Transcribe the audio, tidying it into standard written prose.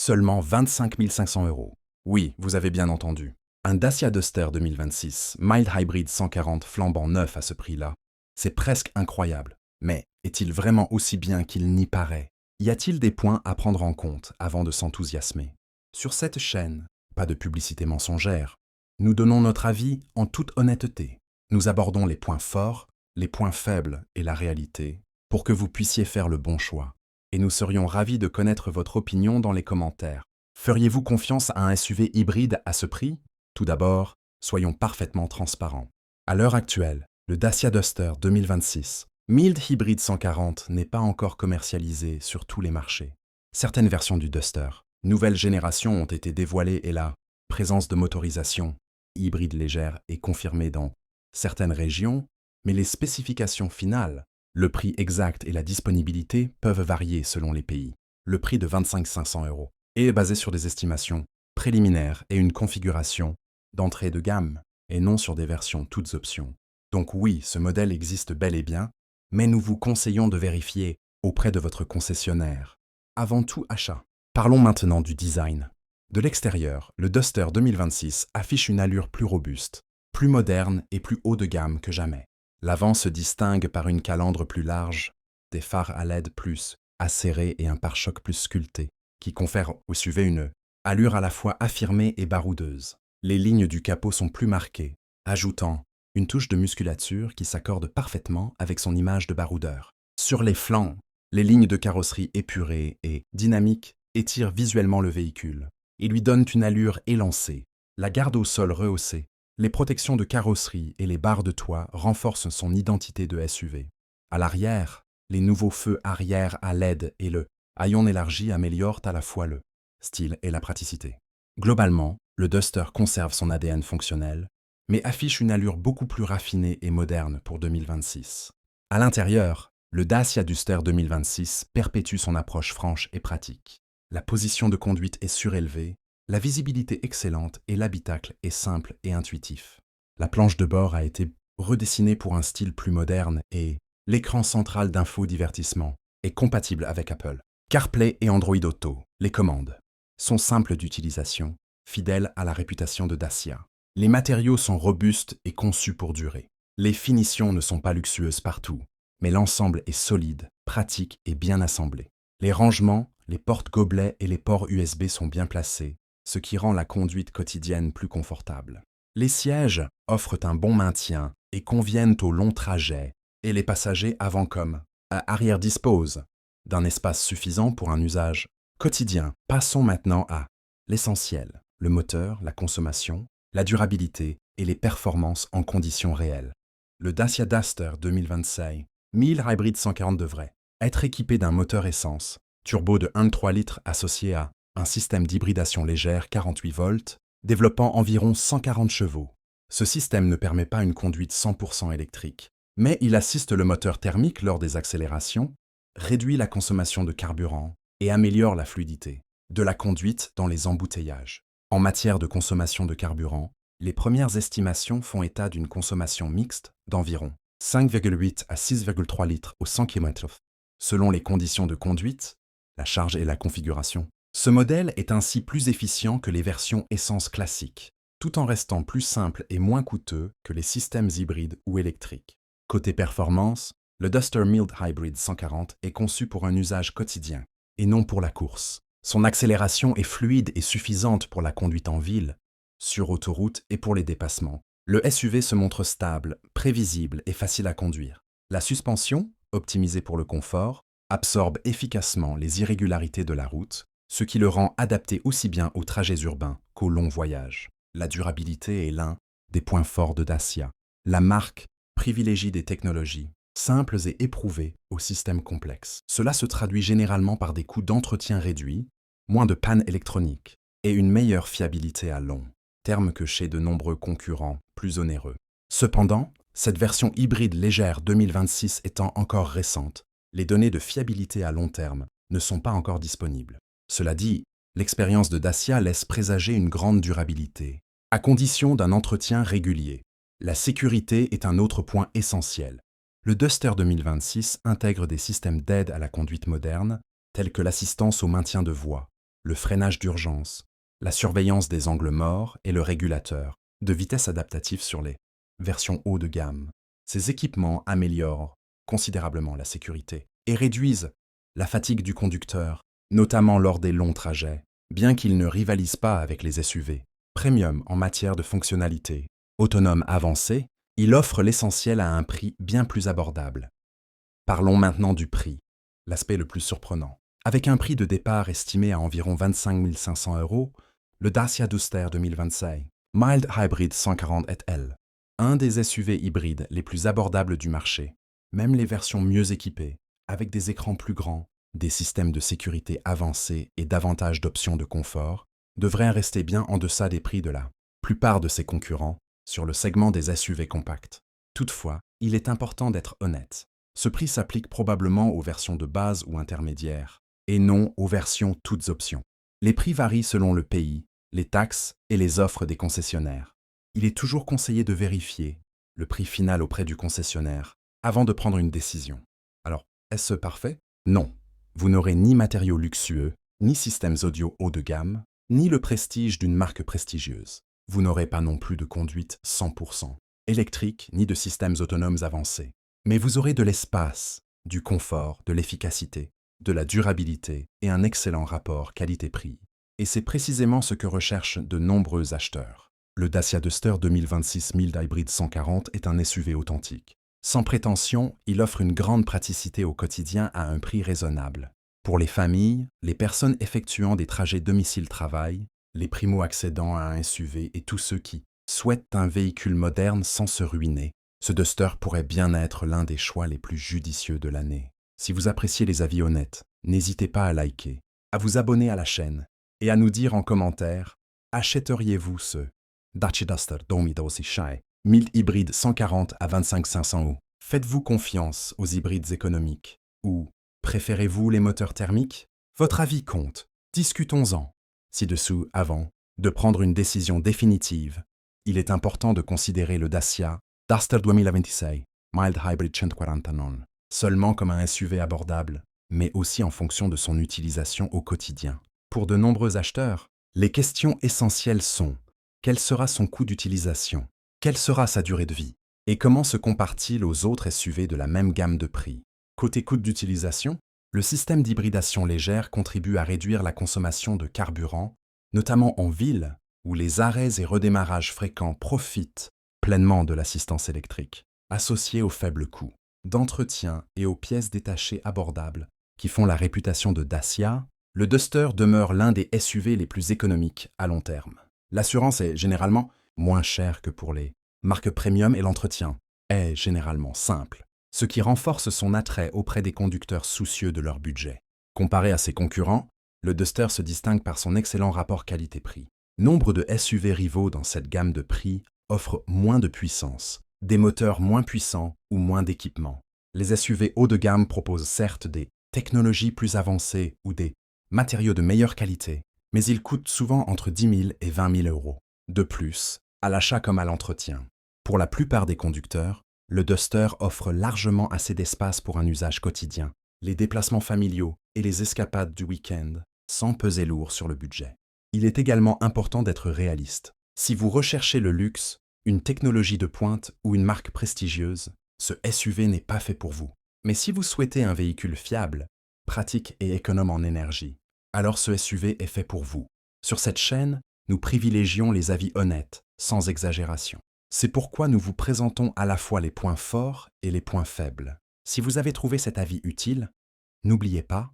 Seulement 25 500 €. Oui, vous avez bien entendu. Un Dacia Duster 2026, Mild Hybrid 140 flambant neuf à ce prix-là, c'est presque incroyable. Mais est-il vraiment aussi bien qu'il n'y paraît? Y a-t-il des points à prendre en compte avant de s'enthousiasmer? Sur cette chaîne, pas de publicité mensongère. Nous donnons notre avis en toute honnêteté. Nous abordons les points forts, les points faibles et la réalité pour que vous puissiez faire le bon choix. Et nous serions ravis de connaître votre opinion dans les commentaires. Feriez-vous confiance à un SUV hybride à ce prix? Tout d'abord, soyons parfaitement transparents. À l'heure actuelle, le Dacia Duster 2026 Mild Hybrid 140 n'est pas encore commercialisé sur tous les marchés. Certaines versions du Duster, nouvelle génération, ont été dévoilées et la présence de motorisation hybride légère est confirmée dans certaines régions, mais les spécifications finales, le prix exact et la disponibilité peuvent varier selon les pays. Le prix de 25 500 € est basé sur des estimations préliminaires et une configuration d'entrée de gamme, et non sur des versions toutes options. Donc oui, ce modèle existe bel et bien, mais nous vous conseillons de vérifier auprès de votre concessionnaire. Avant tout achat. Parlons maintenant du design. De l'extérieur, le Duster 2026 affiche une allure plus robuste, plus moderne et plus haut de gamme que jamais. L'avant se distingue par une calandre plus large, des phares à LED plus acérés et un pare-choc plus sculpté, qui confèrent au SUV une allure à la fois affirmée et baroudeuse. Les lignes du capot sont plus marquées, ajoutant une touche de musculature qui s'accorde parfaitement avec son image de baroudeur. Sur les flancs, les lignes de carrosserie épurées et dynamiques étirent visuellement le véhicule et lui donnent une allure élancée. La garde au sol rehaussée, les protections de carrosserie et les barres de toit renforcent son identité de SUV. À l'arrière, les nouveaux feux arrière à LED et le haillon élargi améliorent à la fois le style et la praticité. Globalement, le Duster conserve son ADN fonctionnel, mais affiche une allure beaucoup plus raffinée et moderne pour 2026. À l'intérieur, le Dacia Duster 2026 perpétue son approche franche et pratique. La position de conduite est surélevée, la visibilité excellente et l'habitacle est simple et intuitif. La planche de bord a été redessinée pour un style plus moderne et l'écran central d'infodivertissement est compatible avec Apple. CarPlay et Android Auto, les commandes, sont simples d'utilisation, fidèles à la réputation de Dacia. Les matériaux sont robustes et conçus pour durer. Les finitions ne sont pas luxueuses partout, mais l'ensemble est solide, pratique et bien assemblé. Les rangements, les portes-gobelets et les ports USB sont bien placés, ce qui rend la conduite quotidienne plus confortable. Les sièges offrent un bon maintien et conviennent aux longs trajets, et les passagers avant comme arrière disposent d'un espace suffisant pour un usage quotidien. Passons maintenant à l'essentiel, le moteur, la consommation, la durabilité et les performances en conditions réelles. Le Dacia Duster 2026 Mild Hybrid 140 devrait être équipé d'un moteur essence, turbo de 1,3 litres associé à un système d'hybridation légère 48 volts, développant environ 140 chevaux. Ce système ne permet pas une conduite 100% électrique, mais il assiste le moteur thermique lors des accélérations, réduit la consommation de carburant et améliore la fluidité de la conduite dans les embouteillages. En matière de consommation de carburant, les premières estimations font état d'une consommation mixte d'environ 5,8 à 6,3 litres au 100 km, selon les conditions de conduite, la charge et la configuration. Ce modèle est ainsi plus efficient que les versions essence classiques, tout en restant plus simple et moins coûteux que les systèmes hybrides ou électriques. Côté performance, le Duster Mild Hybrid 140 est conçu pour un usage quotidien, et non pour la course. Son accélération est fluide et suffisante pour la conduite en ville, sur autoroute et pour les dépassements. Le SUV se montre stable, prévisible et facile à conduire. La suspension, optimisée pour le confort, absorbe efficacement les irrégularités de la route, ce qui le rend adapté aussi bien aux trajets urbains qu'aux longs voyages. La durabilité est l'un des points forts de Dacia. La marque privilégie des technologies simples et éprouvées aux systèmes complexes. Cela se traduit généralement par des coûts d'entretien réduits, moins de pannes électroniques et une meilleure fiabilité à long terme que chez de nombreux concurrents plus onéreux. Cependant, cette version hybride légère 2026 étant encore récente, les données de fiabilité à long terme ne sont pas encore disponibles. Cela dit, l'expérience de Dacia laisse présager une grande durabilité, à condition d'un entretien régulier. La sécurité est un autre point essentiel. Le Duster 2026 intègre des systèmes d'aide à la conduite moderne, tels que l'assistance au maintien de voie, le freinage d'urgence, la surveillance des angles morts et le régulateur de vitesse adaptatif sur les versions haut de gamme. Ces équipements améliorent considérablement la sécurité et réduisent la fatigue du conducteur, notamment lors des longs trajets, bien qu'ils ne rivalisent pas avec les SUV. Premium en matière de fonctionnalité. Autonome avancé, il offre l'essentiel à un prix bien plus abordable. Parlons maintenant du prix, l'aspect le plus surprenant. Avec un prix de départ estimé à environ 25 500 €, le Dacia Duster 2025 Mild Hybrid 140 SL, un des SUV hybrides les plus abordables du marché. Même les versions mieux équipées, avec des écrans plus grands, des systèmes de sécurité avancés et davantage d'options de confort, devraient rester bien en deçà des prix de la plupart de ses concurrents sur le segment des SUV compacts. Toutefois, il est important d'être honnête. Ce prix s'applique probablement aux versions de base ou intermédiaires, et non aux versions toutes options. Les prix varient selon le pays, les taxes et les offres des concessionnaires. Il est toujours conseillé de vérifier le prix final auprès du concessionnaire avant de prendre une décision. Alors, est-ce parfait? Non. Vous n'aurez ni matériaux luxueux, ni systèmes audio haut de gamme, ni le prestige d'une marque prestigieuse. Vous n'aurez pas non plus de conduite 100% électrique, ni de systèmes autonomes avancés. Mais vous aurez de l'espace, du confort, de l'efficacité, de la durabilité et un excellent rapport qualité-prix. Et c'est précisément ce que recherchent de nombreux acheteurs. Le Dacia Duster 2026 Mild Hybrid 140 est un SUV authentique. Sans prétention, il offre une grande praticité au quotidien à un prix raisonnable. Pour les familles, les personnes effectuant des trajets domicile-travail, les primo-accédants à un SUV et tous ceux qui souhaitent un véhicule moderne sans se ruiner, ce Duster pourrait bien être l'un des choix les plus judicieux de l'année. Si vous appréciez les avis honnêtes, n'hésitez pas à liker, à vous abonner à la chaîne et à nous dire en commentaire « Achèteriez-vous ce Dacia Duster 2026 Mild Hybride 140 à 25 500 €? Faites-vous confiance aux hybrides économiques? Ou préférez-vous les moteurs thermiques? Votre avis compte, discutons-en. Ci-dessous, avant de prendre une décision définitive, il est important de considérer le Dacia Duster 2026 Mild Hybrid 140 seulement comme un SUV abordable, mais aussi en fonction de son utilisation au quotidien. Pour de nombreux acheteurs, les questions essentielles sont: quel sera son coût d'utilisation? Quelle sera sa durée de vie? Et comment se compare-t-il aux autres SUV de la même gamme de prix? Côté coût d'utilisation, le système d'hybridation légère contribue à réduire la consommation de carburant, notamment en ville, où les arrêts et redémarrages fréquents profitent pleinement de l'assistance électrique, associée au faible coût d'entretien et aux pièces détachées abordables qui font la réputation de Dacia. Le Duster demeure l'un des SUV les plus économiques à long terme. L'assurance est généralement moins chère que pour les marques premium et l'entretien est généralement simple, ce qui renforce son attrait auprès des conducteurs soucieux de leur budget. Comparé à ses concurrents, le Duster se distingue par son excellent rapport qualité-prix. Nombre de SUV rivaux dans cette gamme de prix offrent moins de puissance, des moteurs moins puissants ou moins d'équipement. Les SUV haut de gamme proposent certes des technologies plus avancées ou des matériaux de meilleure qualité, mais ils coûtent souvent entre 10 000 et 20 000 €. De plus, à l'achat comme à l'entretien. Pour la plupart des conducteurs, le Duster offre largement assez d'espace pour un usage quotidien, les déplacements familiaux et les escapades du week-end, sans peser lourd sur le budget. Il est également important d'être réaliste. Si vous recherchez le luxe, une technologie de pointe ou une marque prestigieuse, ce SUV n'est pas fait pour vous. Mais si vous souhaitez un véhicule fiable, pratique et économe en énergie, alors ce SUV est fait pour vous. Sur cette chaîne, nous privilégions les avis honnêtes, sans exagération. C'est pourquoi nous vous présentons à la fois les points forts et les points faibles. Si vous avez trouvé cet avis utile, n'oubliez pas